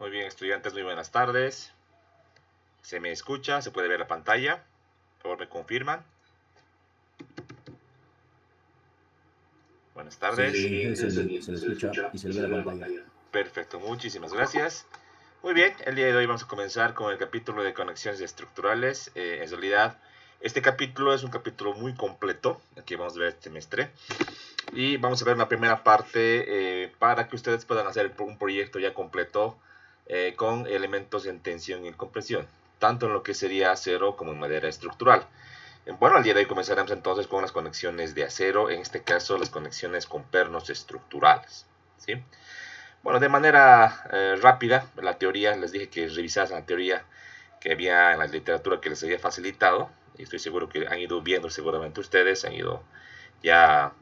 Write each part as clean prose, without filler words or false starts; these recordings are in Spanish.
Muy bien, estudiantes, muy buenas tardes. ¿Se me escucha? ¿Se puede ver la pantalla? Por favor, me confirman. Buenas tardes. Sí, Sí, Eselin, se le escucha y se le ve la pantalla. perfecto, muchísimas gracias. Muy bien, el día de hoy vamos a comenzar con el capítulo de conexiones estructurales. En realidad, este capítulo es un capítulo muy completo, que vamos a ver este semestre. Y vamos a ver una primera parte para que ustedes puedan hacer un proyecto ya completo con elementos en tensión y compresión, tanto en lo que sería acero como en madera estructural. Bueno, al día de hoy comenzaremos entonces con las conexiones de acero, en este caso las conexiones con pernos estructurales. ¿Sí? Bueno, de manera rápida, la teoría, les dije que revisasen la teoría que había en la literatura que les había facilitado, y estoy seguro que han ido viendo seguramente ustedes, han ido ya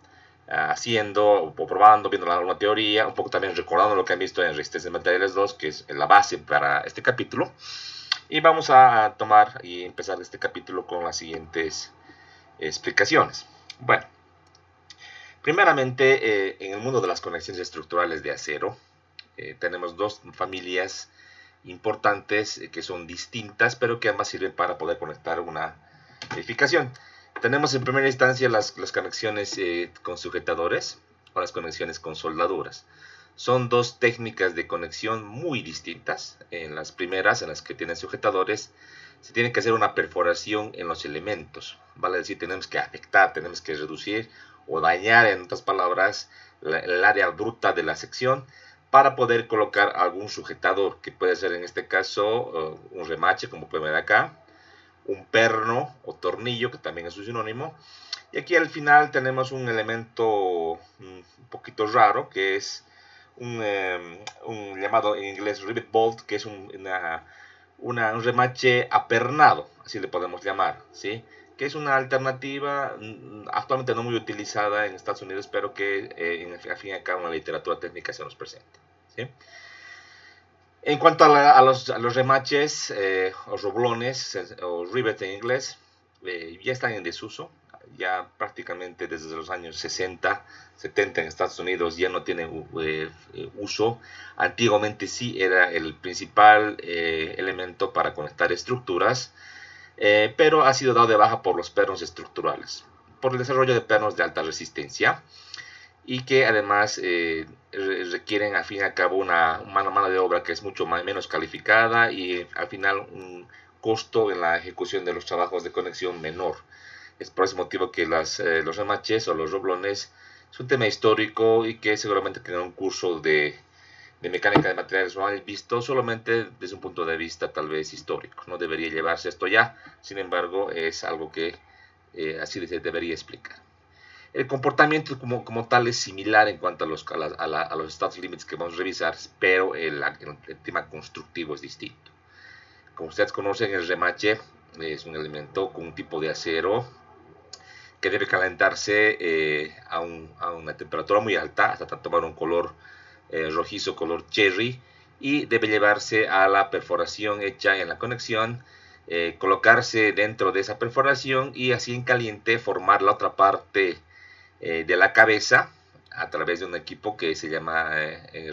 haciendo o probando, viendo alguna teoría, un poco también recordando lo que han visto en Resistencia de Materiales 2, que es la base para este capítulo. Y vamos a tomar y empezar este capítulo con las siguientes explicaciones. Bueno, primeramente, en el mundo de las conexiones estructurales de acero, tenemos dos familias importantes que son distintas, pero que ambas sirven para poder conectar una edificación. Tenemos en primera instancia las conexiones con sujetadores o las conexiones con soldaduras. Son dos técnicas de conexión muy distintas. En las primeras, en las que tienen sujetadores, se tiene que hacer una perforación en los elementos. Vale decir, tenemos que afectar, tenemos que reducir o dañar, en otras palabras, el área bruta de la sección para poder colocar algún sujetador, que puede ser en este caso un remache, como pueden ver acá, un perno o tornillo, que también es un sinónimo. Y aquí al final tenemos un elemento un poquito raro, que es un llamado en inglés rivet bolt, que es un remache apernado, así le podemos llamar, ¿sí? Que es una alternativa actualmente no muy utilizada en Estados Unidos, pero que al fin y al cabo en la literatura técnica se nos presenta, ¿sí? En cuanto a los remaches o roblones o rivets en inglés, ya están en desuso. Ya prácticamente desde los años 60, 70 en Estados Unidos ya no tienen uso. Antiguamente sí era el principal elemento para conectar estructuras, pero ha sido dado de baja por los pernos estructurales, por el desarrollo de pernos de alta resistencia y que además requieren al fin y al cabo una mano de obra que es mucho menos calificada y al final un costo en la ejecución de los trabajos de conexión menor. Es por ese motivo que los remaches o los roblones es un tema histórico y que seguramente que en un curso de mecánica de materiales no han visto solamente desde un punto de vista tal vez histórico. No debería llevarse esto ya, sin embargo es algo que así se debería explicar. El comportamiento como tal es similar en cuanto a los status limits que vamos a revisar, pero el tema constructivo es distinto. Como ustedes conocen, el remache es un elemento con un tipo de acero que debe calentarse a una temperatura muy alta hasta tomar un color rojizo, color cherry, y debe llevarse a la perforación hecha en la conexión, colocarse dentro de esa perforación y así en caliente formar la otra parte de la cabeza a través de un equipo que se llama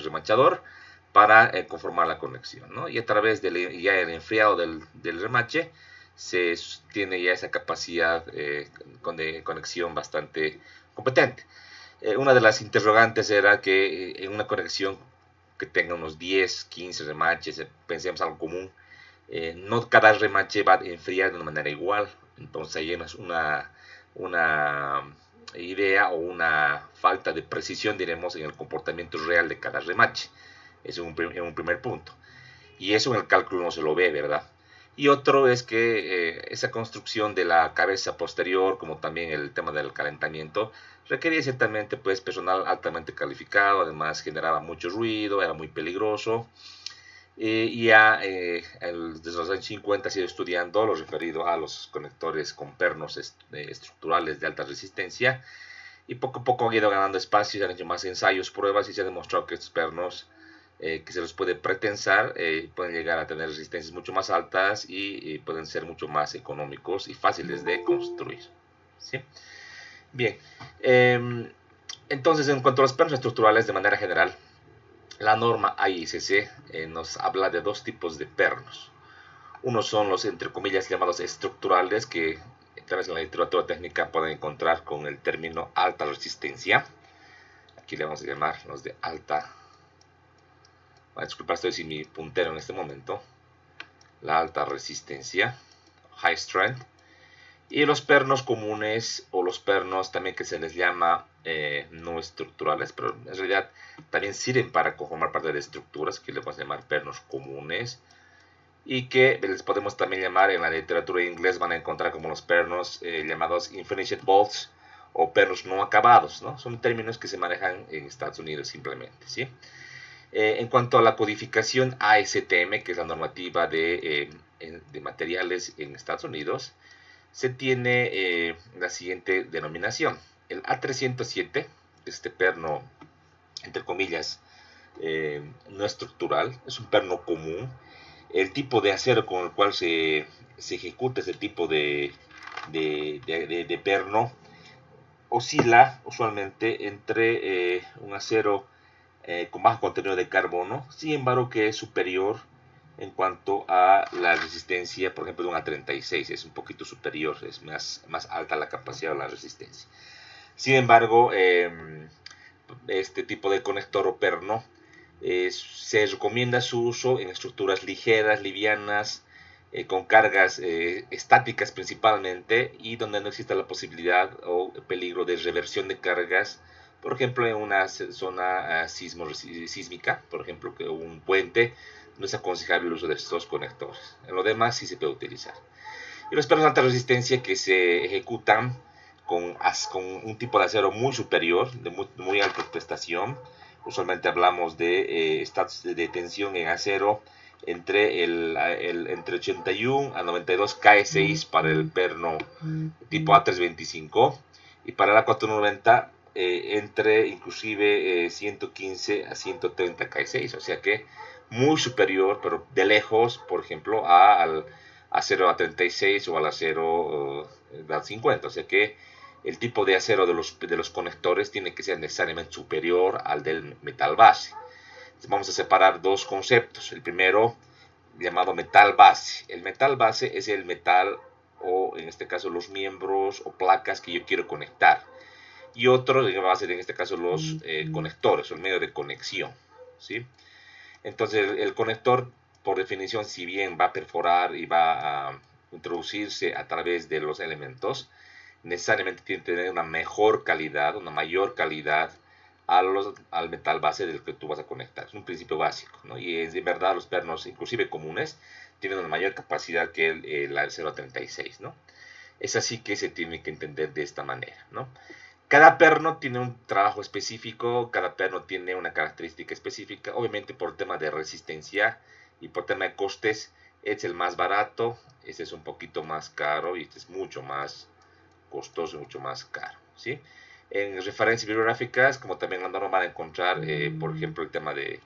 remachador para conformar la conexión, ¿no? Y a través del ya el enfriado del remache se tiene ya esa capacidad de conexión bastante competente. Una de las interrogantes era que en una conexión que tenga unos 10, 15 remaches, pensemos algo común, no cada remache va a enfriar de una manera igual, entonces ahí es una idea o una falta de precisión, diremos, en el comportamiento real de cada remache. Es un primer punto. Y eso en el cálculo no se lo ve, ¿verdad? Y otro es que esa construcción de la cabeza posterior, como también el tema del calentamiento, requería ciertamente pues, personal altamente calificado, además generaba mucho ruido, era muy peligroso. Y ya desde los años 50 se ha ido estudiando lo referido a los conectores con pernos estructurales de alta resistencia y poco a poco han ido ganando espacio, se han hecho más ensayos, pruebas y se ha demostrado que estos pernos que se los puede pretensar pueden llegar a tener resistencias mucho más altas y pueden ser mucho más económicos y fáciles de construir. ¿Sí? Bien, entonces en cuanto a los pernos estructurales de manera general, La norma AISC nos habla de dos tipos de pernos. Uno son los, entre comillas, llamados estructurales, que tal vez en la literatura técnica pueden encontrar con el término alta resistencia. Aquí le vamos a llamar los de alta. Disculpa, estoy sin mi puntero en este momento. La alta resistencia, high strength. Y los pernos comunes, o los pernos también que se les llama no estructurales, pero en realidad también sirven para conformar parte de estructuras, que le vamos a llamar pernos comunes, y que les podemos también llamar, en la literatura inglés van a encontrar como los pernos llamados unfinished bolts o pernos no acabados, ¿no? Son términos que se manejan en Estados Unidos simplemente, ¿sí? En cuanto a la codificación ASTM, que es la normativa de materiales en Estados Unidos, se tiene la siguiente denominación. El A307, este perno, entre comillas, no estructural, es un perno común. El tipo de acero con el cual se ejecuta ese tipo de perno oscila usualmente entre un acero con bajo contenido de carbono, sin embargo que es superior en cuanto a la resistencia, por ejemplo, de un A36, es un poquito superior, es más alta la capacidad de la resistencia. Sin embargo, este tipo de conector o perno se recomienda su uso en estructuras ligeras, livianas, con cargas estáticas principalmente, y donde no exista la posibilidad o peligro de reversión de cargas, por ejemplo en una zona sísmica, por ejemplo que un puente, no es aconsejable el uso de estos conectores. En lo demás sí se puede utilizar. Y los pernos de alta resistencia que se ejecutan con un tipo de acero muy superior, de muy alta prestación. Usualmente hablamos de estados de tensión en acero entre, entre 81 a 92 K6 para el perno tipo A325, y para el A490 entre inclusive 115 a 130 K6, o sea que muy superior, pero de lejos, por ejemplo, al acero A36 o al acero A50, o sea que el tipo de acero de los conectores tiene que ser necesariamente superior al del metal base. Entonces vamos a separar dos conceptos. El primero, llamado metal base. El metal base es el metal, o en este caso los miembros o placas que yo quiero conectar. Y otro va a ser en este caso los conectores, o el medio de conexión, ¿sí? Entonces el conector, por definición, si bien va a perforar y va a introducirse a través de los elementos, necesariamente tiene que tener una mejor calidad, una mayor calidad al metal base del que tú vas a conectar. Es un principio básico, ¿no? Y es de verdad, los pernos, inclusive comunes, tienen una mayor capacidad que el 036, ¿no? Es así que se tiene que entender de esta manera, ¿no? Cada perno tiene un trabajo específico, cada perno tiene una característica específica. Obviamente por tema de resistencia y por tema de costes, este es el más barato, este es un poquito más caro y este es mucho más costoso, mucho más caro, ¿sí? En referencias bibliográficas, como también la norma, van a encontrar, por ejemplo, el tema de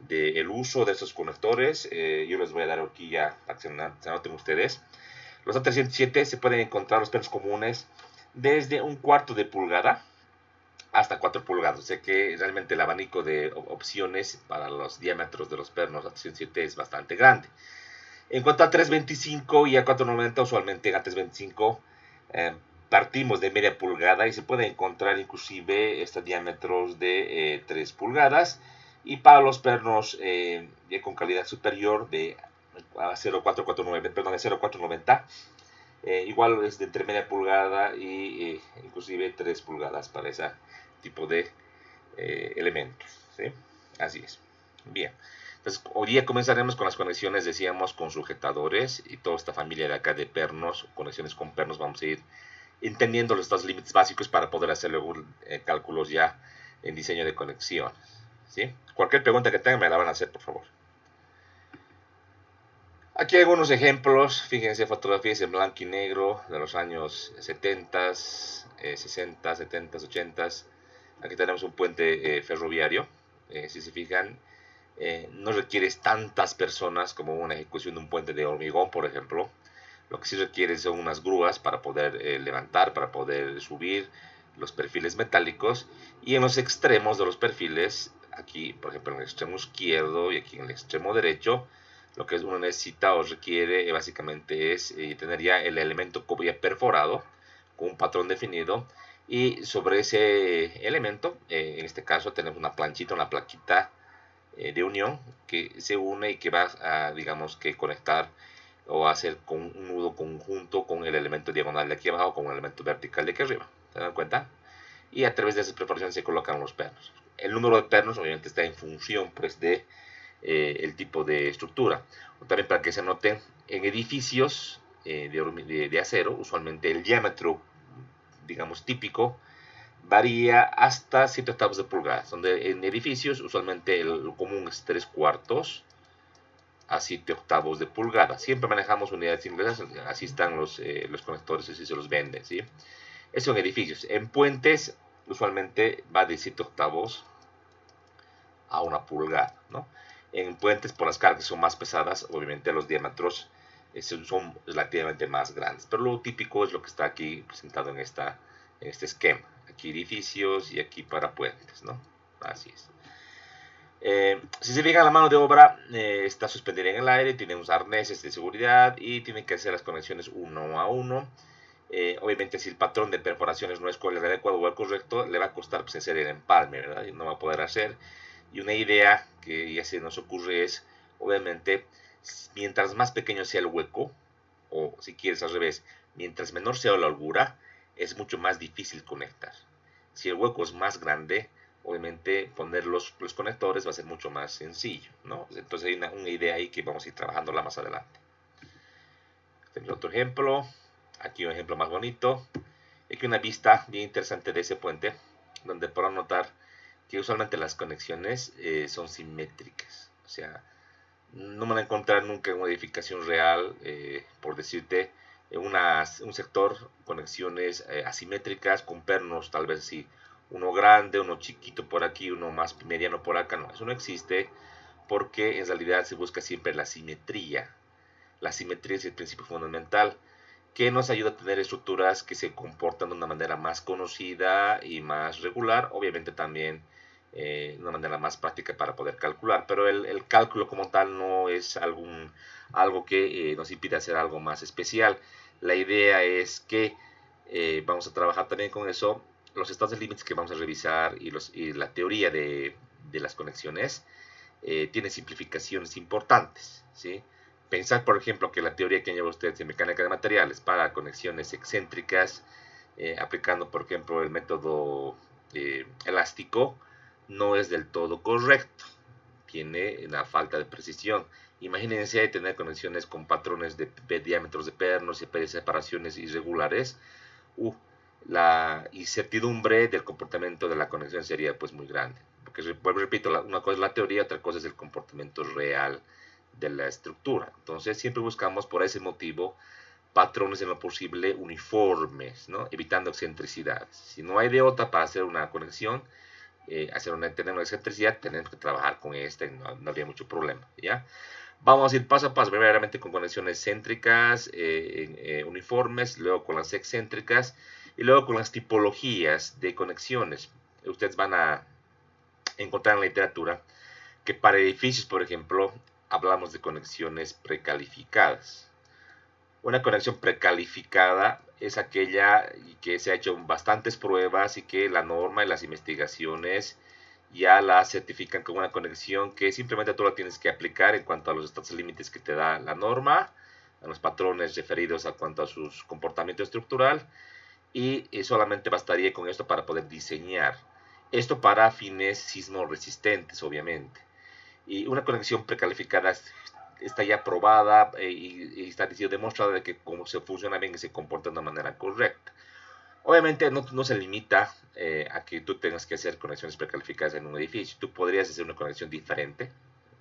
el uso de esos conectores. Yo les voy a dar aquí ya para que se anoten ustedes. Los A307 se pueden encontrar los pernos comunes desde un cuarto de pulgada hasta 4 pulgadas. O sea que realmente el abanico de opciones para los diámetros de los pernos A307 es bastante grande. En cuanto a 325 y a 490, usualmente en A325 partimos de media pulgada y se puede encontrar inclusive estos diámetros de 3 pulgadas. Y para los pernos con calidad superior de 0,449, perdón, de 0,490, igual es de entre media pulgada y inclusive 3 pulgadas para ese tipo de elementos, ¿sí? Así es. Bien. Entonces, hoy día comenzaremos con las conexiones, decíamos, con sujetadores y toda esta familia de acá de pernos, conexiones con pernos. Vamos a ir entendiendo estos límites básicos para poder hacer luego cálculos ya en diseño de conexiones, ¿sí? Cualquier pregunta que tengan me la van a hacer, por favor. Aquí hay algunos ejemplos, fíjense, fotografías en blanco y negro de los años 70, 60, 70, 80. Aquí tenemos un puente ferroviario. Si se fijan, no requieres tantas personas como una ejecución de un puente de hormigón, por ejemplo. Lo que sí requiere son unas grúas para poder levantar, para poder subir los perfiles metálicos. Y en los extremos de los perfiles aquí, por ejemplo, en el extremo izquierdo y aquí en el extremo derecho, lo que uno necesita o requiere básicamente es tener ya el elemento ya perforado con un patrón definido, y sobre ese elemento, en este caso tenemos una planchita, una plaquita de unión que se une y que va a, digamos, que conectar o hacer con un nudo conjunto con el elemento diagonal de aquí abajo con el elemento vertical de aquí arriba. ¿Se dan cuenta? Y a través de esas preparaciones se colocan los pernos. El número de pernos obviamente está en función pues de el tipo de estructura. O también para que se noten, en edificios de acero, usualmente el diámetro, digamos, típico varía hasta 7/8 de pulgadas, donde en edificios usualmente lo común es 3/4 a 7/8 de pulgada. Siempre manejamos unidades inglesas, así están los conectores, así se los venden, ¿sí? Eso en edificios. En puentes usualmente va de 7/8 a 1 pulgada, ¿no? En puentes, por las cargas que son más pesadas, obviamente los diámetros son relativamente más grandes, pero lo típico es lo que está aquí presentado en este esquema. Aquí edificios y aquí para puentes, ¿no? Así es. Si se fijan, la mano de obra está suspendida en el aire, tiene unos arneses de seguridad y tiene que hacer las conexiones uno a uno. Obviamente, si el patrón de perforaciones no es el adecuado o el correcto, le va a costar pues, hacer el empalme, ¿verdad? Y no va a poder hacer. Y una idea que ya se nos ocurre es, obviamente, mientras más pequeño sea el hueco, o si quieres al revés, mientras menor sea la holgura, es mucho más difícil conectar. Si el hueco es más grande, obviamente poner los conectores va a ser mucho más sencillo, ¿no? Entonces hay una idea ahí que vamos a ir trabajándola más adelante. Tenemos otro ejemplo. Aquí un ejemplo más bonito. Aquí una vista bien interesante de ese puente, donde podrán notar que usualmente las conexiones son simétricas. O sea, no van a encontrar nunca en una edificación real, por decirte, un sector, conexiones asimétricas con pernos, tal vez sí, uno grande, uno chiquito por aquí, uno más mediano por acá. No, eso no existe porque en realidad se busca siempre la simetría. La simetría es el principio fundamental que nos ayuda a tener estructuras que se comportan de una manera más conocida y más regular, obviamente también de una manera más práctica para poder calcular, pero el cálculo como tal no es algo que nos impide hacer algo más especial. La idea es que vamos a trabajar también con eso, los estados de límites que vamos a revisar y la teoría de las conexiones tiene simplificaciones importantes, ¿sí? Pensar, por ejemplo, que la teoría que lleva usted en mecánica de materiales para conexiones excéntricas, aplicando, por ejemplo, el método elástico, no es del todo correcto. Tiene una falta de precisión. Imagínense tener conexiones con patrones de diámetros de pernos y separaciones irregulares. La incertidumbre del comportamiento de la conexión sería pues muy grande. Porque, repito, una cosa es la teoría, otra cosa es el comportamiento real de la estructura. Entonces siempre buscamos por ese motivo patrones en lo posible uniformes, ¿no? Evitando excentricidades. Si no hay de otra para hacer una conexión, tener una excentricidad, tenemos que trabajar con esta y no habría mucho problema, ¿ya? Vamos a ir paso a paso, primeramente con conexiones céntricas, uniformes, luego con las excéntricas y luego con las tipologías de conexiones. Ustedes van a encontrar en la literatura que para edificios, por ejemplo, hablamos de conexiones precalificadas. Una conexión precalificada es aquella que se ha hecho bastantes pruebas y que la norma y las investigaciones ya la certifican como una conexión que simplemente tú la tienes que aplicar en cuanto a los estados límites que te da la norma, a los patrones referidos a cuanto a su comportamiento estructural, y solamente bastaría con esto para poder diseñar. Esto para fines sismo resistentes, obviamente. Y una conexión precalificada está ya probada y está demostrada de que cómo se funciona bien y se comporta de una manera correcta. Obviamente no se limita a que tú tengas que hacer conexiones precalificadas en un edificio. Tú podrías hacer una conexión diferente,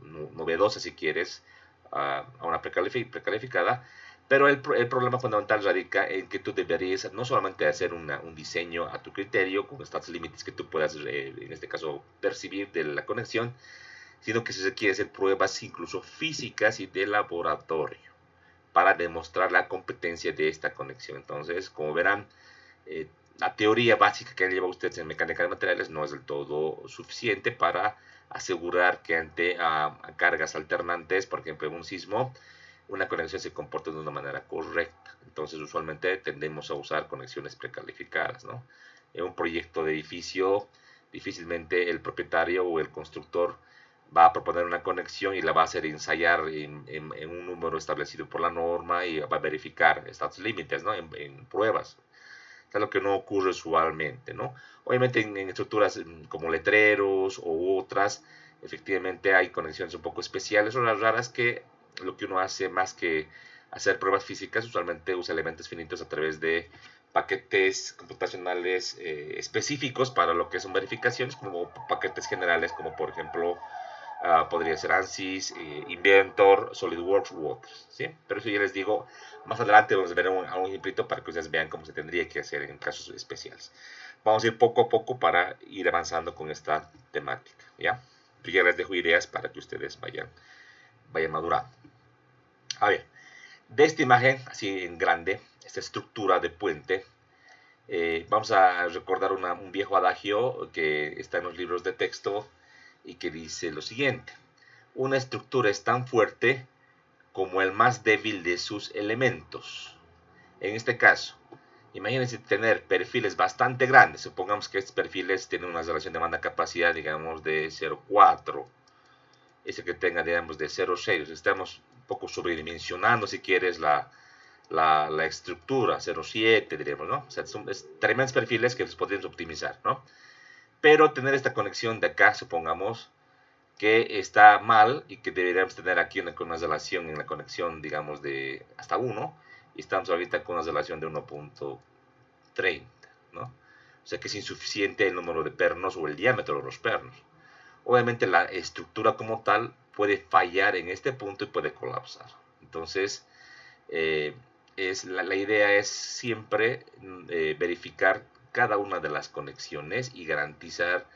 novedosa si quieres, a una precalificada, pero el problema fundamental radica en que tú deberías no solamente hacer un diseño a tu criterio, con estados límites que tú puedas, en este caso, percibir de la conexión, sino que se requiere hacer pruebas incluso físicas y de laboratorio para demostrar la competencia de esta conexión. Entonces, como verán, la teoría básica que lleva ustedes en mecánica de materiales no es del todo suficiente para asegurar que ante a cargas alternantes, por ejemplo en un sismo, una conexión se comporte de una manera correcta. Entonces usualmente tendemos a usar conexiones precalificadas, ¿no? En un proyecto de edificio, difícilmente el propietario o el constructor va a proponer una conexión y la va a hacer ensayar en un número establecido por la norma y va a verificar estos límites, ¿no? En pruebas. Es algo que no ocurre usualmente, ¿no? Obviamente en estructuras como letreros u otras, efectivamente hay conexiones un poco especiales o raras que lo que uno hace más que hacer pruebas físicas, usualmente usa elementos finitos a través de paquetes computacionales específicos para lo que son verificaciones, como paquetes generales, como por ejemplo podría ser ANSYS, Inventor, SolidWorks u otros, ¿sí? Pero eso ya les digo, más adelante vamos a ver un ejemplito para que ustedes vean cómo se tendría que hacer en casos especiales. Vamos a ir poco a poco para ir avanzando con esta temática, ¿ya? Yo ya les dejo ideas para que ustedes vayan madurando. A ver, de esta imagen, así en grande, esta estructura de puente, vamos a recordar un viejo adagio que está en los libros de texto y que dice lo siguiente: una estructura es tan fuerte como el más débil de sus elementos. En este caso, imagínense tener perfiles bastante grandes. Supongamos que estos perfiles tienen una relación demanda-capacidad, digamos, de 0,4. Ese que tenga, digamos, de 0,6. Estamos un poco sobredimensionando, si quieres, la estructura, 0,7, diríamos, ¿no? O sea, son tremendos perfiles que los podríamos optimizar, ¿no? Pero tener esta conexión de acá, supongamos, que está mal y que deberíamos tener aquí una relación en la conexión, digamos, de hasta 1, y estamos ahorita con una relación de 1.30, ¿no? O sea que es insuficiente el número de pernos o el diámetro de los pernos. Obviamente la estructura como tal puede fallar en este punto y puede colapsar. Entonces, la idea es siempre verificar cada una de las conexiones y garantizar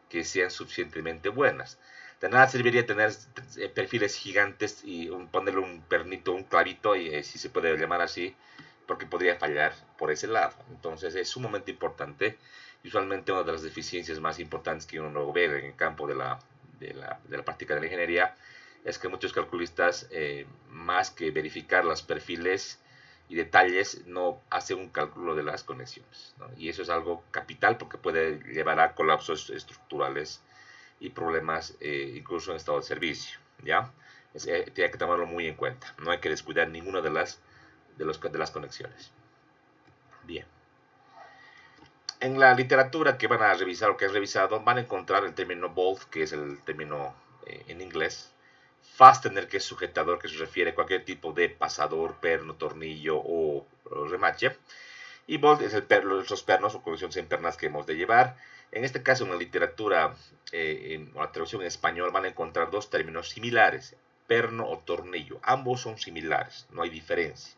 que sean suficientemente buenas. De nada serviría tener perfiles gigantes y ponerle un pernito, un clavito, y si se puede llamar así, porque podría fallar por ese lado. Entonces es sumamente importante. Usualmente una de las deficiencias más importantes que uno ve en el campo de la práctica de la ingeniería es que muchos calculistas, más que verificar los perfiles y detalles, no hacen un cálculo de las conexiones, ¿no? Y eso es algo capital porque puede llevar a colapsos estructurales y problemas incluso en estado de servicio, ¿ya? Tiene que tomarlo muy en cuenta. No hay que descuidar ninguna de las conexiones. Bien. En la literatura que van a revisar o que has revisado, van a encontrar el término bolt, que es el término en inglés. Fastener, que es sujetador, que se refiere a cualquier tipo de pasador, perno, tornillo o remache. Y bolt es los pernos o conexiones en pernas que hemos de llevar. En este caso, en la literatura, en la traducción en español, van a encontrar dos términos similares: perno o tornillo. Ambos son similares, no hay diferencia.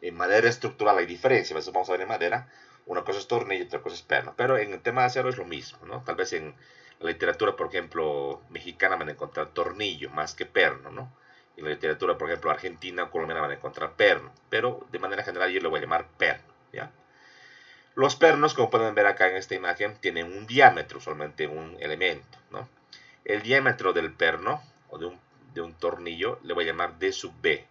En madera estructural hay diferencia. Vamos a ver en madera, una cosa es tornillo y otra cosa es perno. Pero en el tema de acero es lo mismo, ¿no? Tal vez en la literatura, por ejemplo, mexicana van a encontrar tornillo más que perno, ¿no? En la literatura, por ejemplo, argentina o colombiana van a encontrar perno. Pero de manera general yo lo voy a llamar perno, ¿ya? Los pernos, como pueden ver acá en esta imagen, tienen un diámetro, solamente un elemento, ¿no? El diámetro del perno o de un tornillo le voy a llamar D sub B.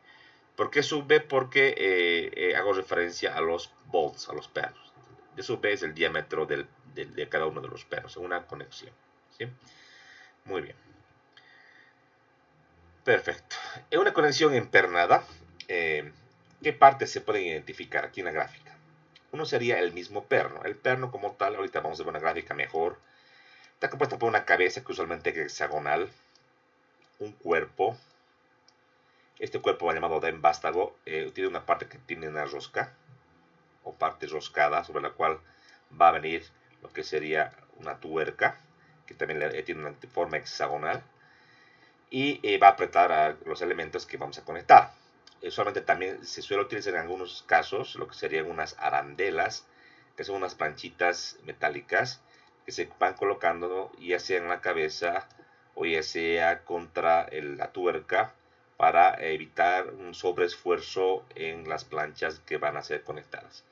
¿Por qué sub B? Porque hago referencia a los bolts, a los pernos. D sub B es el diámetro de cada uno de los pernos, una conexión, ¿sí? Muy bien. Perfecto. En una conexión empernada, ¿qué partes se pueden identificar aquí en la gráfica? Uno sería el mismo perno. El perno como tal, ahorita vamos a ver una gráfica mejor, está compuesta por una cabeza que usualmente es hexagonal, un cuerpo. Este cuerpo llamado den vástago tiene una parte que tiene una rosca o parte roscada sobre la cual va a venir lo que sería una tuerca que también tiene una forma hexagonal y va a apretar a los elementos que vamos a conectar. Usualmente también se suele utilizar en algunos casos lo que serían unas arandelas, que son unas planchitas metálicas que se van colocando ya sea en la cabeza o ya sea contra la tuerca para evitar un sobreesfuerzo en las planchas que van a ser conectadas.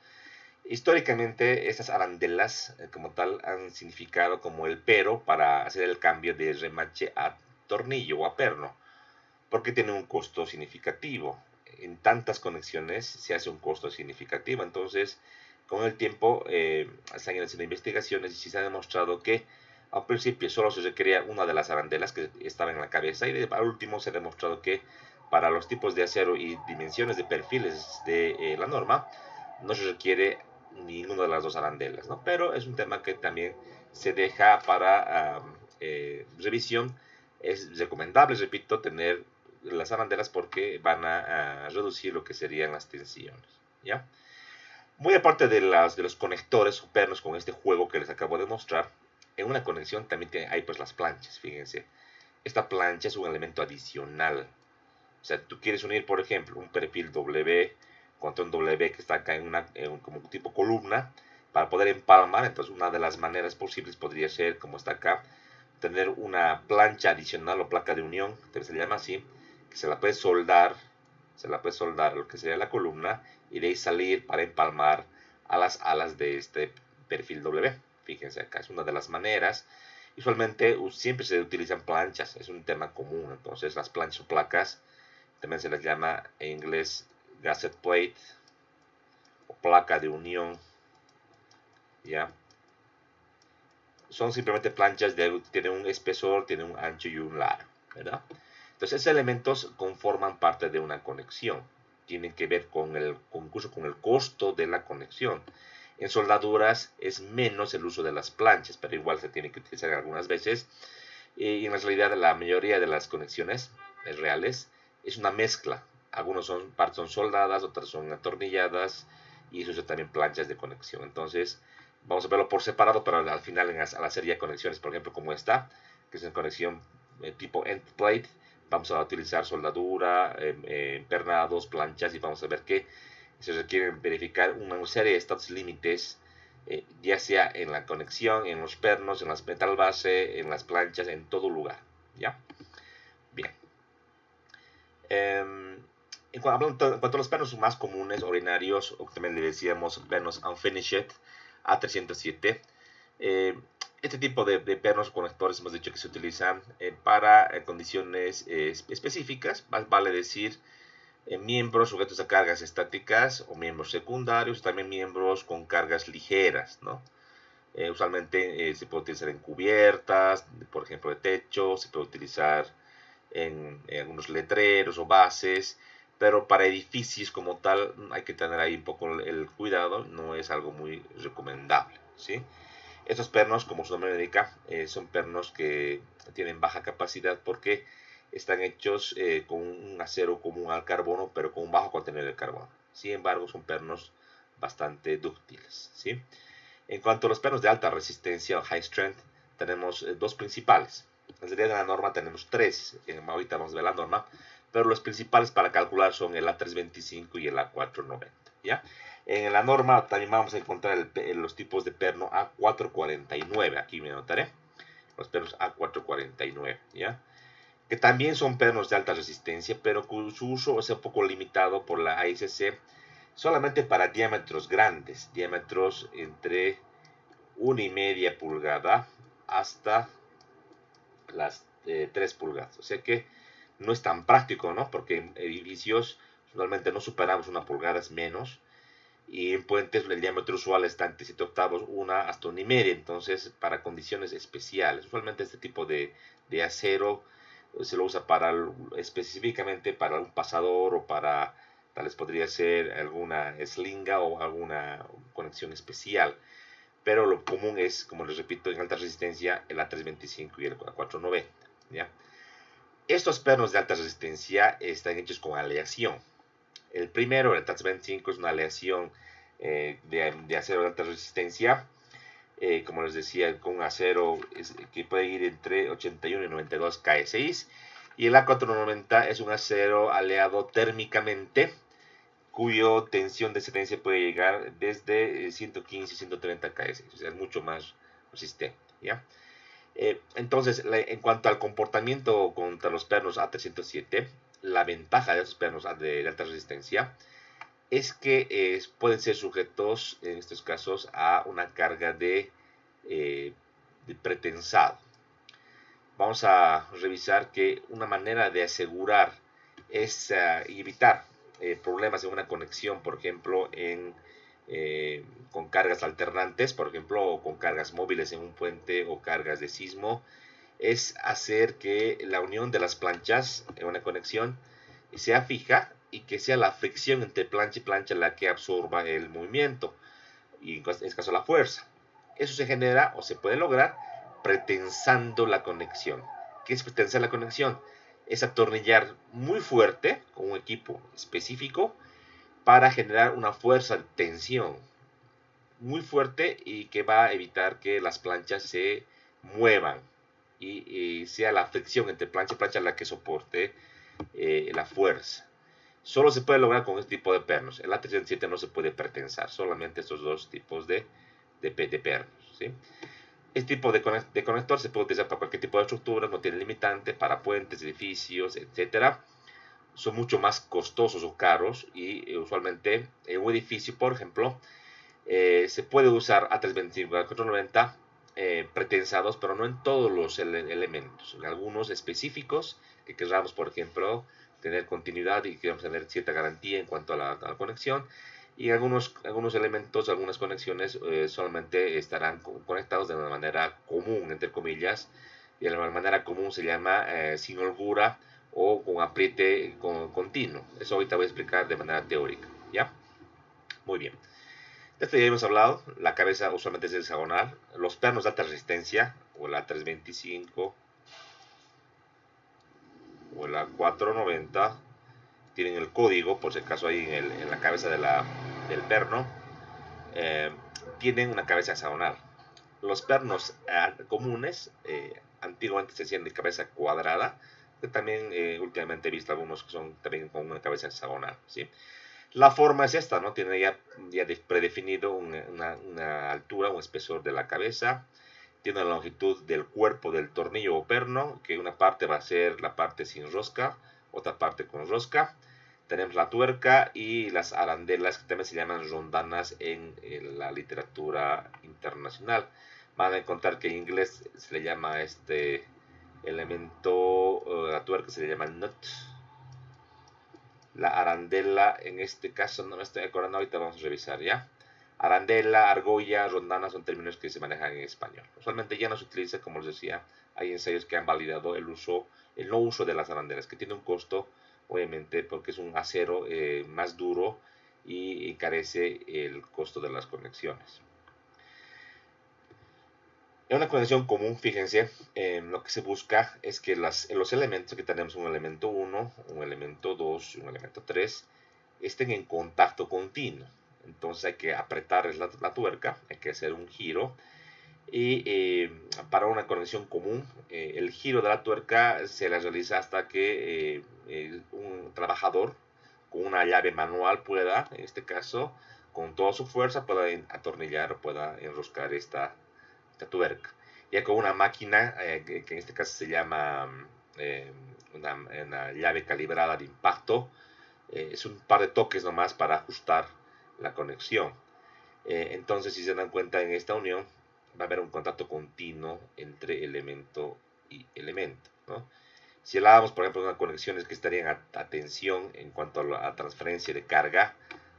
Históricamente, estas arandelas como tal han significado como el pero para hacer el cambio de remache a tornillo o a perno, porque tiene un costo significativo. En tantas conexiones se hace un costo significativo, entonces con el tiempo se han ido haciendo investigaciones y se ha demostrado que al principio solo se requería una de las arandelas que estaba en la cabeza y al último se ha demostrado que para los tipos de acero y dimensiones de perfiles de la norma no se requiere ninguna de las dos arandelas, ¿no? Pero es un tema que también se deja para revisión. Es recomendable, repito, tener las arandelas porque van a reducir lo que serían las tensiones, ¿ya? Muy aparte de los conectores o pernos con este juego que les acabo de mostrar, en una conexión también hay pues las planchas, fíjense. Esta plancha es un elemento adicional. O sea, tú quieres unir, por ejemplo, un perfil W contra un W que está acá como tipo columna para poder empalmar. Entonces, una de las maneras posibles podría ser, como está acá, tener una plancha adicional o placa de unión, que se le llama así, que se la puede soldar a lo que sería la columna y de ahí salir para empalmar a las alas de este perfil W. Fíjense acá, es una de las maneras. Usualmente siempre se utilizan planchas, es un tema común. Entonces, las planchas o placas también se les llama en inglés gasket plate o placa de unión, ¿ya? Son simplemente planchas, tienen un espesor, tienen un ancho y un largo, ¿verdad? Entonces, esos elementos conforman parte de una conexión. Tienen que ver incluso con el costo de la conexión. En soldaduras es menos el uso de las planchas, pero igual se tiene que utilizar algunas veces. Y en realidad la mayoría de las conexiones reales es una mezcla. Algunos partes son soldadas, otras son atornilladas y eso es también planchas de conexión. Entonces vamos a verlo por separado, pero al final al hacer ya conexiones, por ejemplo como esta, que es una conexión tipo end plate, vamos a utilizar soldadura, empernados, planchas y vamos a ver que se requieren verificar una serie de estos límites, ya sea en la conexión, en los pernos, en las metal base, en las planchas, en todo lugar, ¿ya? Bien. En cuanto a los pernos más comunes, ordinarios, o también le decíamos pernos unfinished, A307, este tipo de pernos conectores hemos dicho que se utilizan para condiciones específicas, vale decir, miembros sujetos a cargas estáticas o miembros secundarios, también miembros con cargas ligeras, ¿no? Usualmente se puede utilizar en cubiertas, por ejemplo, de techo, se puede utilizar en algunos letreros o bases, pero para edificios como tal hay que tener ahí un poco el cuidado, no es algo muy recomendable, ¿sí? Estos pernos, como su nombre indica, son pernos que tienen baja capacidad porque están hechos con un acero común al carbono, pero con un bajo contenido de carbono. Sin embargo, son pernos bastante dúctiles, ¿sí? En cuanto a los pernos de alta resistencia o high strength, tenemos dos principales. En realidad de la norma tenemos tres, ahorita vamos a ver la norma, pero los principales para calcular son el A325 y el A490, ¿ya? En la norma también vamos a encontrar los tipos de perno A449, aquí me anotaré, los pernos A449, ¿ya? Que también son pernos de alta resistencia, pero su uso es un poco limitado por la ASC solamente para diámetros grandes, diámetros entre 1,5 pulgada hasta las 3 pulgadas. O sea que no es tan práctico, ¿no? Porque en edificios normalmente no superamos 1 pulgada, es menos. Y en puentes el diámetro usual está entre 7 octavos, 1 hasta 1,5. Entonces, para condiciones especiales, usualmente este tipo de acero se lo usa específicamente para un pasador o para, tal vez podría ser alguna slinga o alguna conexión especial. Pero lo común es, como les repito, en alta resistencia el A325 y el A490, ¿ya? Estos pernos de alta resistencia están hechos con aleación. El primero, el A325, es una aleación de acero de alta resistencia, como les decía, con acero que puede ir entre 81 y 92 KS6, y el A490 es un acero aleado térmicamente, cuyo tensión de excelencia puede llegar desde 115 y 130 KS, o sea, es mucho más resistente, ¿ya? Entonces, en cuanto al comportamiento contra los pernos A307, la ventaja de esos pernos de alta resistencia es que pueden ser sujetos, en estos casos, a una carga de pretensado. Vamos a revisar que una manera de asegurar es evitar problemas en una conexión, por ejemplo, con cargas alternantes, por ejemplo, o con cargas móviles en un puente o cargas de sismo, es hacer que la unión de las planchas en una conexión sea fija y que sea la fricción entre plancha y plancha la que absorba el movimiento y en este caso la fuerza. Eso se genera o se puede lograr pretensando la conexión. ¿Qué es pretensar la conexión? Es atornillar muy fuerte con un equipo específico para generar una fuerza de tensión muy fuerte y que va a evitar que las planchas se muevan y sea la fricción entre plancha y plancha la que soporte la fuerza. Solo se puede lograr con este tipo de pernos. El A327 no se puede pretensar, solamente estos dos tipos de pernos. ¿Sí? Este tipo de conector se puede utilizar para cualquier tipo de estructura, no tiene limitante, para puentes, edificios, etc. Son mucho más costosos o caros y usualmente en un edificio, por ejemplo, se puede usar A325 y A490 pretensados, pero no en todos los elementos. En algunos específicos que queramos, por ejemplo, tener continuidad y queremos tener cierta garantía en cuanto a la conexión. Y algunos elementos, algunas conexiones solamente estarán conectados de una manera común, entre comillas. Y de la manera común se llama sin holgura o con apriete continuo. Eso ahorita voy a explicar de manera teórica. ¿Ya? Muy bien. De esto ya hemos hablado. La cabeza usualmente es hexagonal. Los pernos de alta resistencia, o el A325 o el A490, tienen el código, por si acaso ahí en la cabeza del perno, tienen una cabeza hexagonal. Los pernos comunes, antiguamente se hacían de cabeza cuadrada, que también últimamente he visto algunos que son también con una cabeza hexagonal, ¿sí? La forma es esta, ¿no? Tiene ya predefinido una altura, un espesor de la cabeza, tiene la longitud del cuerpo del tornillo o perno, que una parte va a ser la parte sin rosca, otra parte con rosca. Tenemos la tuerca y las arandelas, que también se llaman rondanas en la literatura internacional. Van a encontrar que en inglés se le llama a este elemento, la tuerca se le llama nut. La arandela, en este caso no me estoy acordando, ahorita vamos a revisar ya. Arandela, argolla, rondana son términos que se manejan en español. Usualmente ya no se utiliza, como les decía, hay ensayos que han validado el no uso de las arandelas, que tiene un costo, obviamente, porque es un acero más duro y carece el costo de las conexiones. En una conexión común, fíjense, lo que se busca es que los elementos que tenemos, un elemento 1, un elemento 2 y un elemento 3, estén en contacto continuo. Entonces hay que apretar la tuerca, hay que hacer un giro. Y para una conexión común, el giro de la tuerca se la realiza hasta que un trabajador con una llave manual pueda, en este caso, con toda su fuerza, pueda atornillar o pueda enroscar esta tuerca. Ya con una máquina, que en este caso se llama una llave calibrada de impacto, es un par de toques nomás para ajustar la conexión. Entonces, si se dan cuenta, en esta unión va a haber un contacto continuo entre elemento y elemento, ¿no? Si hablábamos, por ejemplo, de unas conexiones que estarían a tensión en cuanto a la transferencia de carga,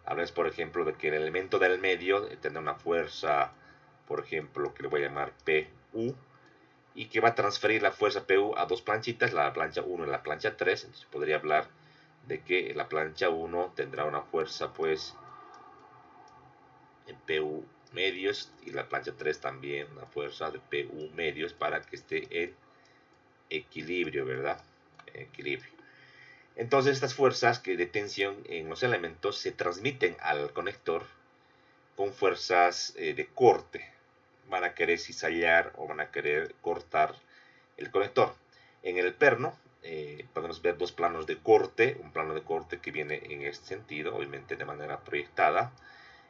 hablamos, por ejemplo, de que el elemento del medio tendrá una fuerza, por ejemplo, que le voy a llamar PU, y que va a transferir la fuerza PU a dos planchitas, la plancha 1 y la plancha 3. Entonces podría hablar de que la plancha 1 tendrá una fuerza, pues, en PU medios, y la plancha 3 también una fuerza de PU medios para que esté en equilibrio, ¿verdad? Equilibrio. Entonces estas fuerzas de tensión en los elementos se transmiten al conector con fuerzas de corte. Van a querer cizallar o van a querer cortar el conector. En el perno podemos ver dos planos de corte, un plano de corte que viene en este sentido, obviamente de manera proyectada,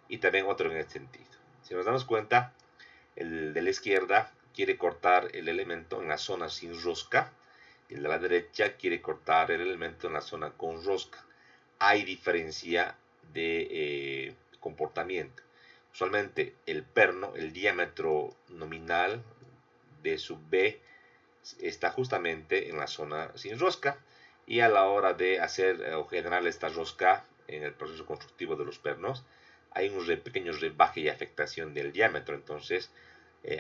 y también otro en este sentido. Si nos damos cuenta, el de la izquierda quiere cortar el elemento en la zona sin rosca, y el de la derecha quiere cortar el elemento en la zona con rosca. Hay diferencia de comportamiento. Usualmente el perno, el diámetro nominal de sub B está justamente en la zona sin rosca, y a la hora de hacer o generar esta rosca en el proceso constructivo de los pernos hay un pequeño rebaje y afectación del diámetro. Entonces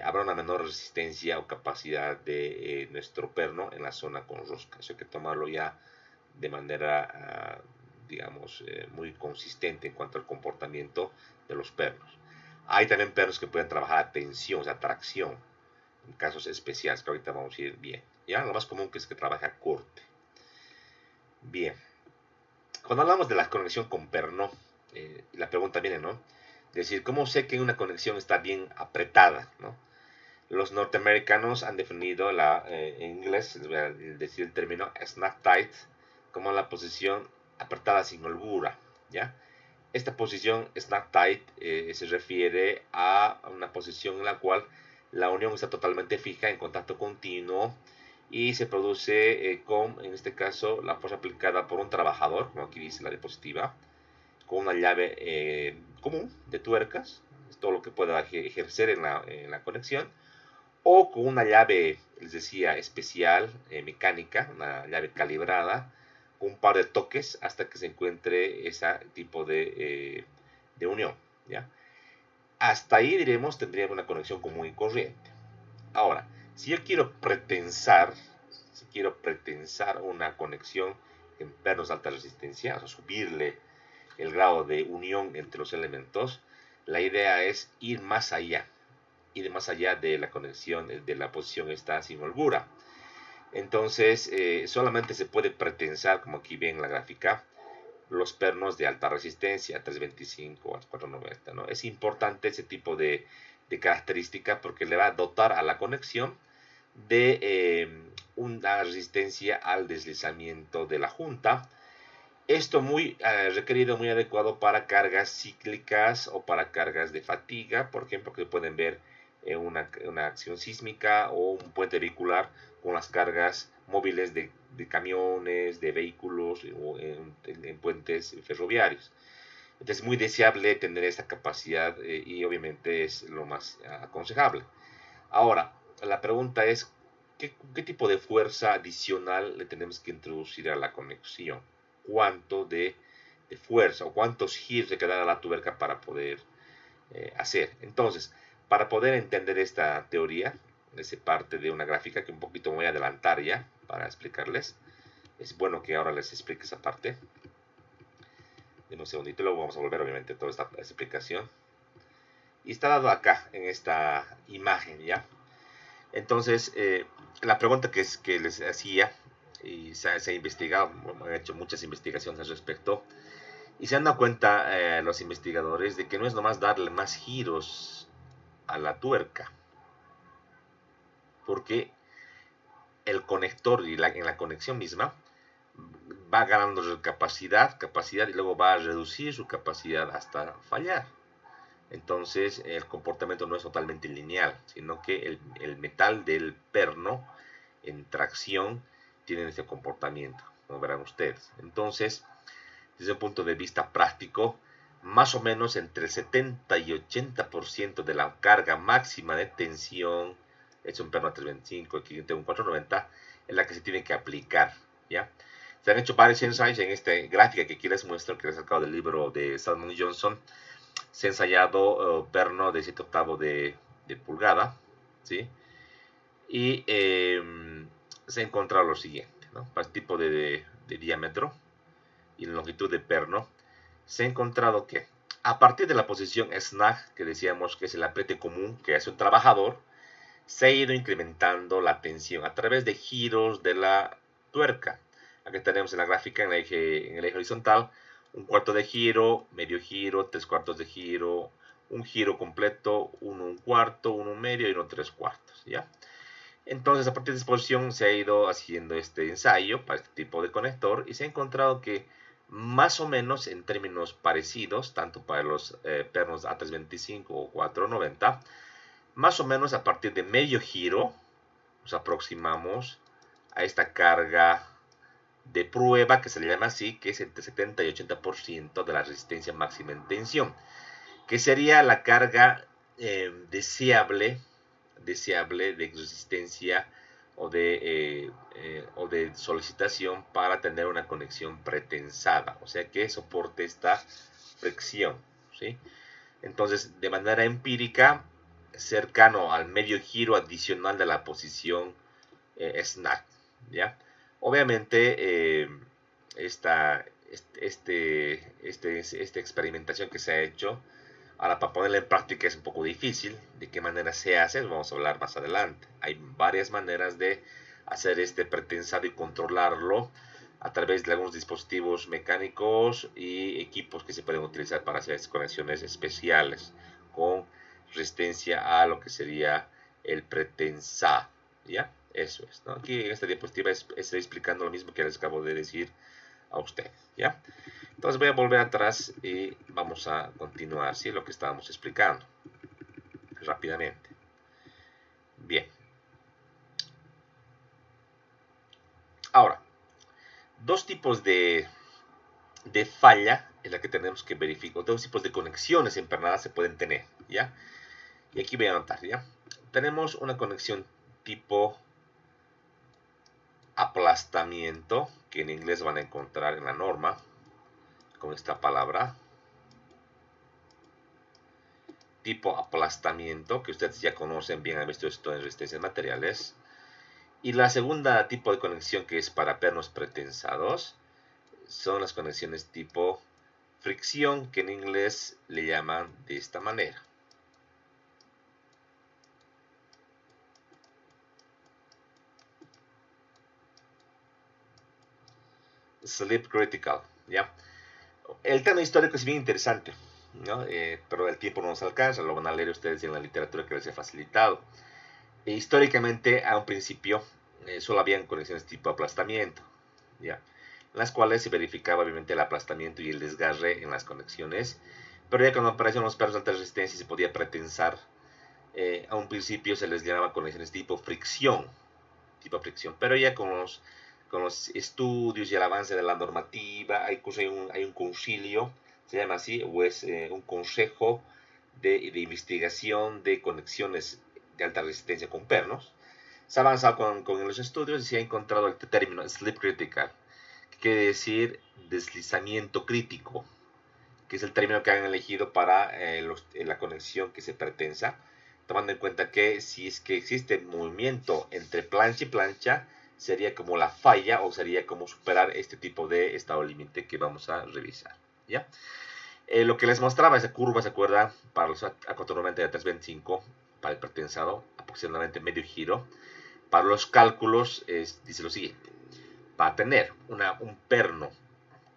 habrá una menor resistencia o capacidad de nuestro perno en la zona con rosca. Eso hay que tomarlo ya de manera digamos muy consistente en cuanto al comportamiento de los pernos. Hay también pernos que pueden trabajar a tensión, o sea, tracción, en casos especiales que ahorita vamos a ir bien. Ya lo más común que es que trabaje a corte. Bien, cuando hablamos de la conexión con perno, la pregunta viene, ¿no? Es decir, ¿cómo sé que una conexión está bien apretada, ¿no? Los norteamericanos han definido en inglés, les voy a decir el término snap tight, como la posición apretada sin holgura, ¿ya? Esta posición snap tight se refiere a una posición en la cual la unión está totalmente fija, en contacto continuo, y se produce con, en este caso, la fuerza aplicada por un trabajador, como aquí dice la diapositiva, con una llave común de tuercas, es todo lo que pueda ejercer en la conexión, o con una llave, les decía, especial, mecánica, una llave calibrada, con un par de toques hasta que se encuentre ese tipo de unión, ¿ya? Hasta ahí, diremos, tendríamos una conexión común y corriente. Ahora, si yo quiero pretensar una conexión en pernos de alta resistencia, o sea, subirle el grado de unión entre los elementos, la idea es ir más allá de la conexión, de la posición esta sin holgura. Entonces, solamente se puede pretensar, como aquí ven en la gráfica, los pernos de alta resistencia, a 325 a 490, ¿no? Es importante ese tipo de característica porque le va a dotar a la conexión de una resistencia al deslizamiento de la junta. Esto muy requerido, muy adecuado para cargas cíclicas o para cargas de fatiga, por ejemplo, que pueden ver una acción sísmica o un puente vehicular con las cargas móviles de camiones, de vehículos o en puentes ferroviarios. Entonces es muy deseable tener esta capacidad y obviamente es lo más aconsejable. Ahora, la pregunta es, ¿qué tipo de fuerza adicional le tenemos que introducir a la conexión? ¿Cuánto de fuerza o cuántos giros hay que dar a la tuerca para poder hacer? Entonces, para poder entender esta teoría, es parte de una gráfica que un poquito me voy a adelantar ya para explicarles. Es bueno que ahora les explique esa parte. En un segundito, luego vamos a volver obviamente a toda esta explicación. Y está dado acá, en esta imagen, ¿ya? Entonces, la pregunta que les hacía, y se ha investigado, han hecho muchas investigaciones al respecto, y se han dado cuenta los investigadores de que no es nomás darle más giros a la tuerca, porque el conector y en la conexión misma va ganando capacidad y luego va a reducir su capacidad hasta fallar. Entonces el comportamiento no es totalmente lineal, sino que el metal del perno en tracción tiene ese comportamiento, como verán ustedes. Entonces, desde un punto de vista práctico, más o menos entre el 70 y 80% de la carga máxima de tensión, es un perno a 325, aquí tengo un 490, es la que se tiene que aplicar, ¿ya? Se han hecho varios ensayos en esta gráfica que aquí les muestro, que he sacado del libro de Salmon y Johnson. Se ha ensayado perno de 7 octavos de pulgada, ¿sí? Y se ha encontrado lo siguiente, ¿no? Para este tipo de diámetro y longitud de perno, se ha encontrado que a partir de la posición snag, que decíamos que es el apriete común que hace un trabajador, se ha ido incrementando la tensión a través de giros de la tuerca. Aquí tenemos en la gráfica en el eje horizontal un cuarto de giro, medio giro, 3/4 de giro, un giro completo, uno un cuarto, uno un medio y uno 3/4, ¿ya? Entonces, a partir de esta posición se ha ido haciendo este ensayo para este tipo de conector y se ha encontrado que más o menos en términos parecidos, tanto para los pernos A325 o 490, más o menos a partir de medio giro nos aproximamos a esta carga de prueba, que se le llama así, que es entre 70 y 80% de la resistencia máxima en tensión, que sería la carga deseable de resistencia o de solicitación para tener una conexión pretensada, o sea que soporte esta fricción, ¿sí? Entonces, de manera empírica, cercano al medio giro adicional de la posición snag, ¿ya? Obviamente, esta experimentación que se ha hecho, ahora para ponerla en práctica es un poco difícil. ¿De qué manera se hace? Vamos a hablar más adelante. Hay varias maneras de hacer este pretensado y controlarlo a través de algunos dispositivos mecánicos y equipos que se pueden utilizar para hacer conexiones especiales con resistencia a lo que sería el pretensado, ¿ya? Eso es, ¿no? Aquí en esta diapositiva estoy explicando lo mismo que les acabo de decir a ustedes, ¿ya? Entonces voy a volver atrás y vamos a continuar, ¿sí? Lo que estábamos explicando rápidamente. Bien. Ahora, dos tipos de falla en la que tenemos que verificar, dos tipos de conexiones empernadas se pueden tener, ¿ya? Y aquí voy a anotar, ¿ya? Tenemos una conexión tipo aplastamiento, que en inglés van a encontrar en la norma con esta palabra. Tipo aplastamiento, que ustedes ya conocen bien, han visto esto en resistencias materiales. Y la segunda tipo de conexión, que es para pernos pretensados, son las conexiones tipo fricción, que en inglés le llaman de esta manera. Slip critical, ¿ya? El tema histórico es bien interesante, ¿no? Pero el tiempo no nos alcanza, lo van a leer ustedes en la literatura que les he facilitado. Históricamente, a un principio, solo habían conexiones tipo aplastamiento, ¿ya? En las cuales se verificaba obviamente el aplastamiento y el desgarre en las conexiones, pero ya cuando aparecieron los pernos de alta resistencia se podía pretensar, a un principio se les llamaba conexiones tipo fricción, pero ya con los estudios y el avance de la normativa, hay un concilio, se llama así, o es un consejo de investigación de conexiones de alta resistencia con pernos. Se ha avanzado con los estudios y se ha encontrado el término slip critical, que quiere decir deslizamiento crítico, que es el término que han elegido para la conexión que se pretensa, tomando en cuenta que si es que existe movimiento entre plancha y plancha, sería como la falla o sería como superar este tipo de estado límite que vamos a revisar, ¿ya? Lo que les mostraba esa curva, ¿se acuerdan? Para los A490 y A325, para el pretensado, aproximadamente medio giro. Para los cálculos, dice lo siguiente: para tener un perno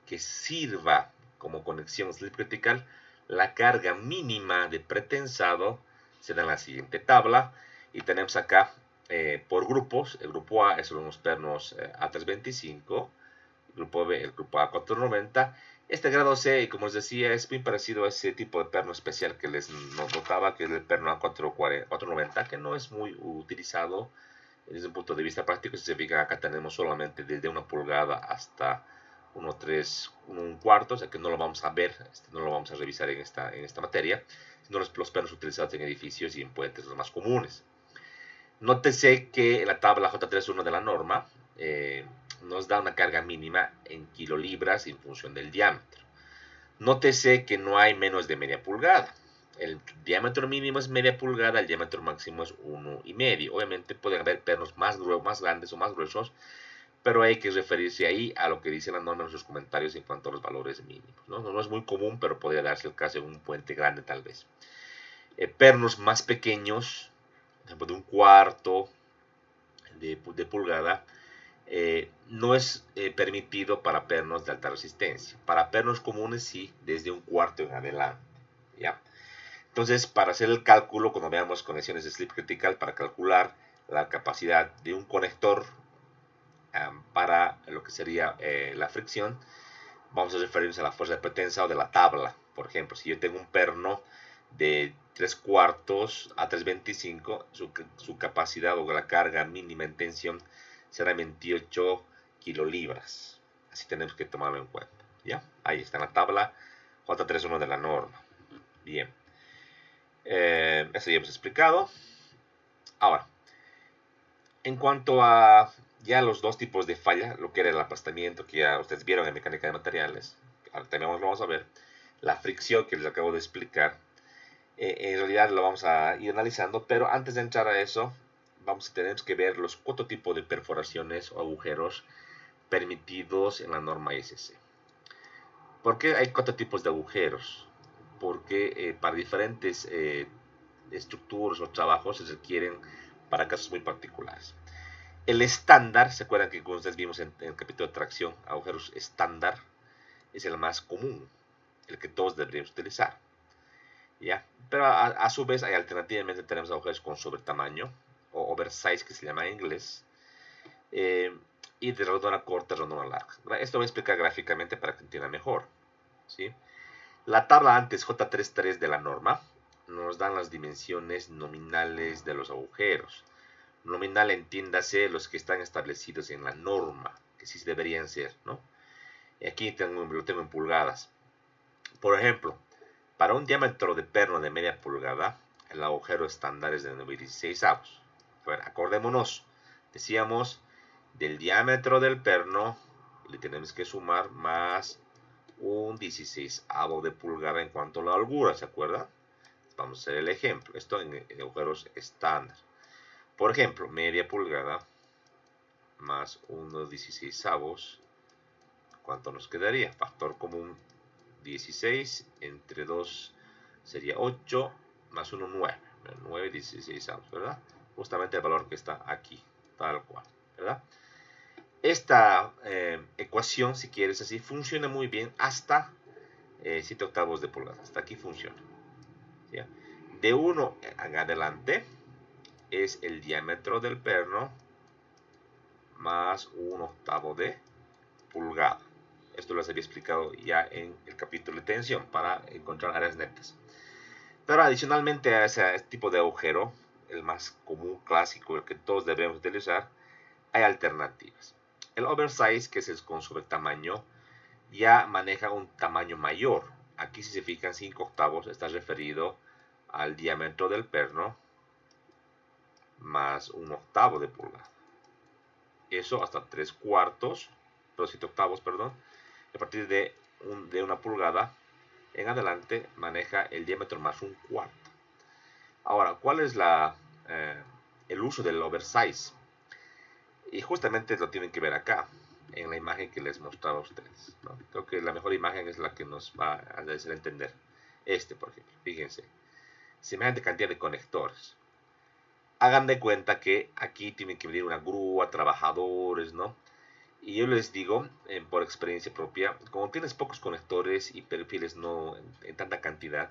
que sirva como conexión slip critical, la carga mínima de pretensado se da en la siguiente tabla, y tenemos acá por grupos. El grupo A son los pernos A325, el grupo B el grupo A490. Este grado C, como les decía, es muy parecido a ese tipo de perno especial que les notaba, que es el perno A490, que no es muy utilizado desde un punto de vista práctico. Si se fijan, acá tenemos solamente desde 1 pulgada hasta 1,3, 1,1/4, o sea que no lo vamos a ver, no lo vamos a revisar en esta materia, sino los pernos utilizados en edificios y en puentes, los más comunes. Nótese que en la tabla J31 de la norma nos da una carga mínima en kilolibras en función del diámetro. Nótese que no hay menos de media pulgada. El diámetro mínimo es media pulgada, el diámetro máximo es 1,5. Obviamente pueden haber pernos más grandes o más gruesos, pero hay que referirse ahí a lo que dice la norma en sus comentarios en cuanto a los valores mínimos, ¿no? No es muy común, pero podría darse el caso en un puente grande tal vez. Pernos más pequeños, por ejemplo de 1/4 de pulgada, no es permitido para pernos de alta resistencia. Para pernos comunes sí, desde 1/4 en adelante, ¿ya? Entonces, para hacer el cálculo, cuando veamos conexiones de slip critical, para calcular la capacidad de un conector para lo que sería la fricción, vamos a referirnos a la fuerza de pretensa o de la tabla. Por ejemplo, si yo tengo un perno de 3/4 a 325, su capacidad o la carga mínima en tensión será 28 kilolibras. Así tenemos que tomarlo en cuenta. ¿Ya? Ahí está en la tabla J31 de la norma. Bien. Eso ya hemos explicado. Ahora, en cuanto a ya los dos tipos de falla, lo que era el aplastamiento que ya ustedes vieron en mecánica de materiales, ahora también lo vamos a ver, la fricción que les acabo de explicar, en realidad lo vamos a ir analizando, pero antes de entrar a eso, tenemos que ver los 4 tipos de perforaciones o agujeros permitidos en la norma SC. ¿Por qué hay 4 tipos de agujeros? Porque para diferentes estructuras o trabajos se requieren para casos muy particulares. El estándar, ¿se acuerdan que como ustedes vimos en el capítulo de tracción, agujeros estándar, es el más común, el que todos deberíamos utilizar? ¿Ya? Pero a su vez, alternativamente tenemos agujeros con sobretamaño, o oversize, que se llama en inglés, y de redondela corta, redondela larga. Esto voy a explicar gráficamente para que entiendan mejor, ¿sí? La tabla antes, J33 de la norma, nos dan las dimensiones nominales de los agujeros. Nominal, entiéndase los que están establecidos en la norma, que sí deberían ser, ¿no? Y aquí lo tengo en pulgadas. Por ejemplo, para un diámetro de perno de media pulgada, el agujero estándar es de 9/16. Bueno, acordémonos, decíamos, del diámetro del perno le tenemos que sumar más un 16avo de pulgada en cuanto a la holgura, ¿se acuerdan? Vamos a hacer el ejemplo, esto en agujeros estándar. Por ejemplo, media pulgada más unos 16avos, ¿cuánto nos quedaría? Factor común 16 entre 2 sería 8, más 1, 9. 9 16avos, ¿verdad? Justamente el valor que está aquí, tal cual, ¿verdad? Esta ecuación, si quieres así, funciona muy bien hasta 7 octavos de pulgada. Hasta aquí funciona. ¿Sí? De 1 en adelante es el diámetro del perno más 1 octavo de pulgada. Esto lo había explicado ya en el capítulo de tensión para encontrar áreas netas. Pero adicionalmente a ese tipo de agujero, el más común, clásico, el que todos debemos utilizar, hay alternativas. El oversize, que es el con sobretamaño, ya maneja un tamaño mayor. Aquí, si se fijan, 5 octavos está referido al diámetro del perno más 1 octavo de pulgada. Eso hasta 3 cuartos, 7 octavos, perdón. A partir de 1 pulgada en adelante maneja el diámetro más 1 cuarto. Ahora, ¿cuál es el uso del oversize? Y justamente lo tienen que ver acá, en la imagen que les mostraba a ustedes, ¿no? Creo que la mejor imagen es la que nos va a hacer entender. Por ejemplo, fíjense, semejante cantidad de conectores. Hagan de cuenta que aquí tienen que venir una grúa, trabajadores, ¿no? Y yo les digo, por experiencia propia, como tienes pocos conectores y perfiles no en tanta cantidad,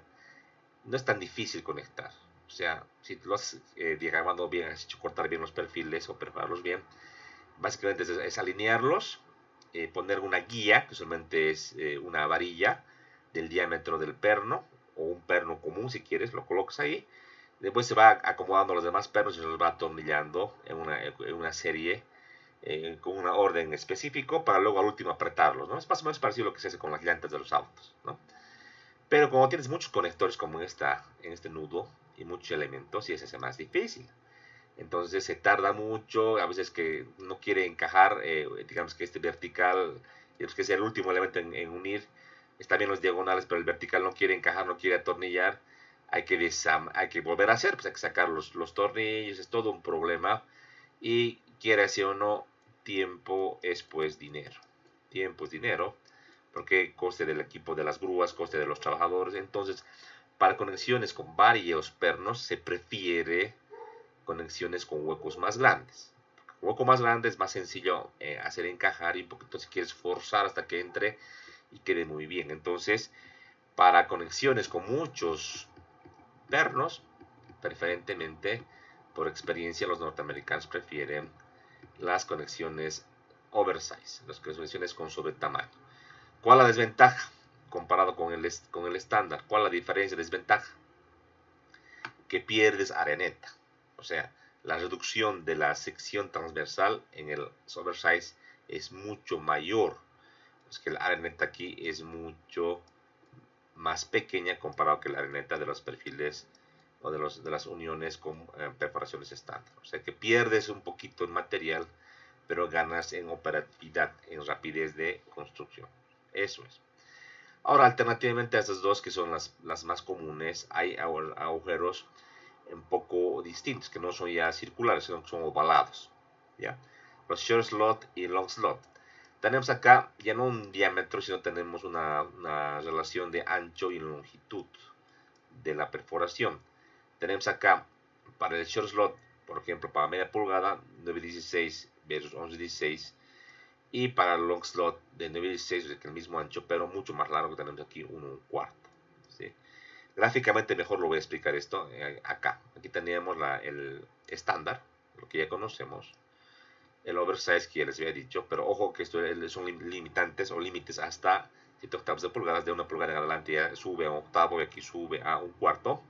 no es tan difícil conectar. O sea, si lo has diagramado bien, has hecho cortar bien los perfiles o perforarlos bien, básicamente es alinearlos, poner una guía, que solamente es una varilla del diámetro del perno, o un perno común si quieres, lo colocas ahí. Después se va acomodando los demás pernos y se los va atornillando en una serie con un orden específico para luego al último apretarlos, ¿no? Es más o menos parecido a lo que se hace con las llantas de los autos, ¿no? Pero como tienes muchos conectores como en este nudo y muchos elementos, sí se hace más difícil. Entonces se tarda mucho, a veces que no quiere encajar, digamos que este vertical, digamos que sea el último elemento en unir, está bien los diagonales, pero el vertical no quiere encajar, no quiere atornillar, hay que volver a hacer, pues hay que sacar los tornillos, es todo un problema, y quiera sí o no, tiempo es pues dinero. Tiempo es dinero, porque coste del equipo de las grúas, coste de los trabajadores. Entonces, para conexiones con varios pernos se prefiere conexiones con huecos más grandes. Un hueco más grande es más sencillo hacer encajar y un poquito si quieres forzar hasta que entre y quede muy bien. Entonces, para conexiones con muchos pernos, preferentemente, por experiencia, los norteamericanos prefieren las conexiones oversize, las conexiones con sobretamaño. ¿Cuál es la desventaja comparado con el estándar? ¿Cuál es la diferencia, desventaja? Que pierdes área neta. O sea, la reducción de la sección transversal en el oversize es mucho mayor. Es que la areneta aquí es mucho más pequeña comparado que la areneta de los perfiles o de las uniones con perforaciones estándar. O sea que pierdes un poquito en material, pero ganas en operatividad, en rapidez de construcción. Eso es. Ahora, alternativamente a estas dos, que son las más comunes, hay agujeros un poco distintos, que no son ya circulares, sino que son ovalados. ¿Ya? Los short slot y long slot. Tenemos acá ya no un diámetro, sino tenemos una relación de ancho y longitud de la perforación. Tenemos acá para el short slot, por ejemplo, para media pulgada, 9.16 versus 11.16. Y para el long slot de 9.16, el mismo ancho, pero mucho más largo, que tenemos aquí 1/4. ¿Sí? Gráficamente mejor lo voy a explicar esto acá. Aquí teníamos el estándar, lo que ya conocemos. El oversize que ya les había dicho, pero ojo que esto son limitantes o límites hasta 7 octavos de pulgadas. De 1 pulgada en adelante ya sube a 1/8 y aquí sube a 1/4.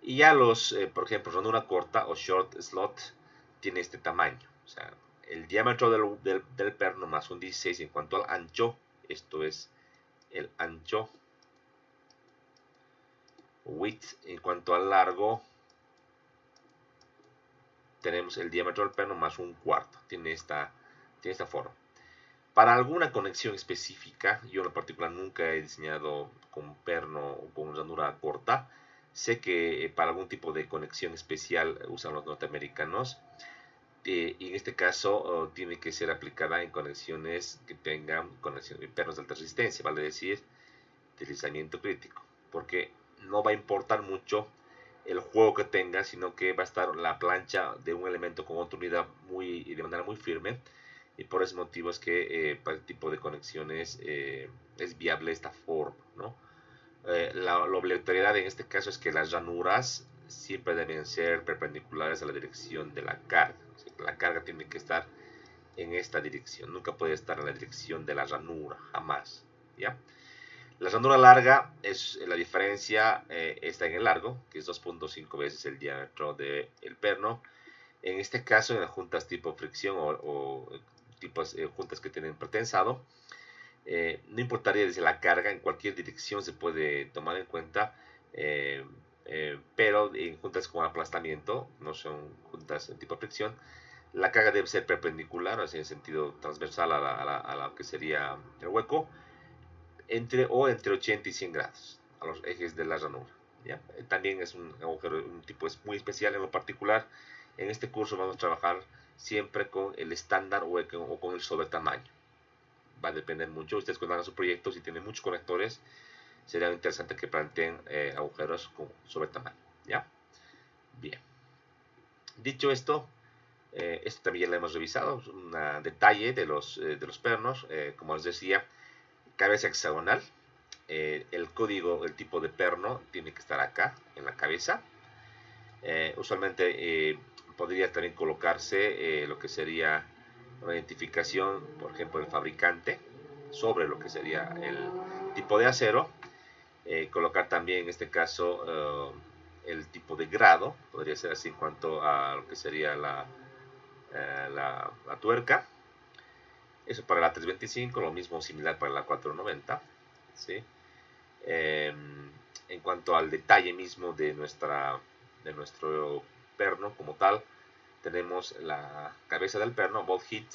Y ya los, por ejemplo, ranura corta o short slot tiene este tamaño. O sea, el diámetro del perno más un 16 en cuanto al ancho. Esto es el ancho. Width en cuanto al largo. Tenemos el diámetro del perno más 1/4. Tiene esta forma. Para alguna conexión específica, yo en particular nunca he diseñado con perno o con ranura corta. Sé que para algún tipo de conexión especial usan los norteamericanos. Y en este caso tiene que ser aplicada en conexiones que tengan pernos de alta resistencia, vale decir, deslizamiento crítico. Porque no va a importar mucho el juego que tenga, sino que va a estar la plancha de un elemento con otra unidad de manera muy firme. Y por ese motivo es que para el tipo de conexiones es viable esta forma, ¿no? La obligatoriedad en este caso es que las ranuras siempre deben ser perpendiculares a la dirección de la carga. O sea, la carga tiene que estar en esta dirección, nunca puede estar en la dirección de la ranura, jamás. ¿Ya? La ranura larga, es la diferencia está en el largo, que es 2.5 veces el diámetro del perno. En este caso, en las juntas tipo fricción o tipos juntas que tienen pretensado, no importaría desde la carga, en cualquier dirección se puede tomar en cuenta, pero en juntas con aplastamiento, no son juntas de tipo fricción, la carga debe ser perpendicular, o sea, en sentido transversal a lo que sería el hueco, entre 80 y 100 grados a los ejes de la ranura. ¿Ya? También es un agujero, un tipo muy especial. En lo particular, en este curso vamos a trabajar siempre con el estándar o con el sobre tamaño. Va a depender mucho. Ustedes cuando hagan su proyecto, si tienen muchos conectores, sería interesante que planteen agujeros con sobre tamaño. ¿Ya? Bien. Dicho esto, esto también ya lo hemos revisado. Un detalle de los pernos. Como les decía, cabeza hexagonal. El código, el tipo de perno tiene que estar acá, en la cabeza. Usualmente podría también colocarse lo que sería una identificación, por ejemplo, del fabricante sobre lo que sería el tipo de acero. Colocar también en este caso el tipo de grado, podría ser así en cuanto a lo que sería la tuerca. Eso para la 325, lo mismo similar para la 490. ¿Sí? En cuanto al detalle mismo de nuestro perno como tal, tenemos la cabeza del perno, bolt head,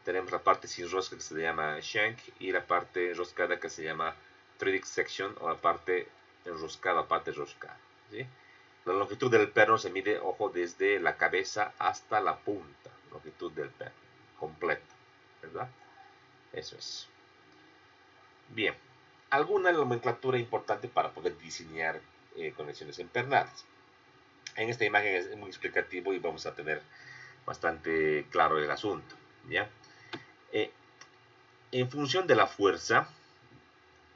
tenemos la parte sin rosca que se llama shank y la parte roscada que se llama threaded section o la parte enroscada, ¿sí? La longitud del perno se mide, ojo, desde la cabeza hasta la punta, longitud del perno, completa, ¿verdad? Eso es. Bien, alguna nomenclatura importante para poder diseñar conexiones empernadas. En esta imagen es muy explicativo y vamos a tener bastante claro el asunto, ¿ya? En función de la fuerza,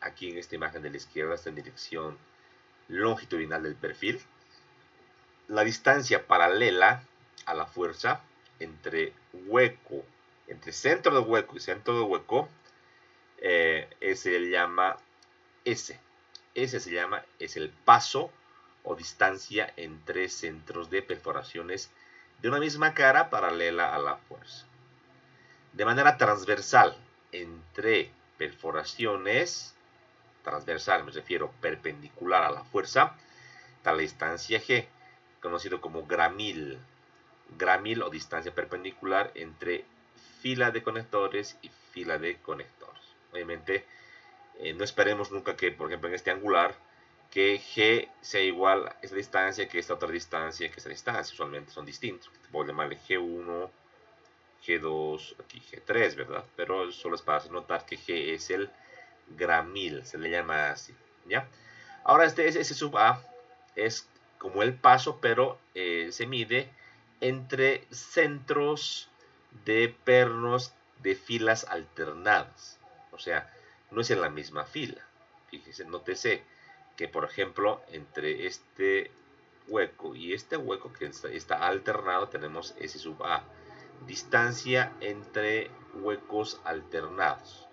aquí en esta imagen de la izquierda está en dirección longitudinal del perfil, la distancia paralela a la fuerza entre centro de hueco y centro de hueco, se llama S. S se llama, es el paso o distancia entre centros de perforaciones de una misma cara paralela a la fuerza. de manera transversal entre perforaciones, transversal me refiero perpendicular a la fuerza, está la distancia G, conocido como gramil o distancia perpendicular entre fila de conectores y fila de conectores. Obviamente, no esperemos nunca que, por ejemplo, en este angular, que G sea igual a esa distancia, que esta otra distancia, que esta distancia. Usualmente son distintos. Puedo llamarle G1, G2, aquí G3, ¿verdad? Pero solo es para notar que G es el gramil, se le llama así, ¿ya? Ahora S sub A es como el paso, pero se mide entre centros de pernos de filas alternadas. O sea, no es en la misma fila. Fíjese, nótese que, por ejemplo, entre este hueco y este hueco que está alternado, tenemos S sub A. Distancia entre huecos alternados.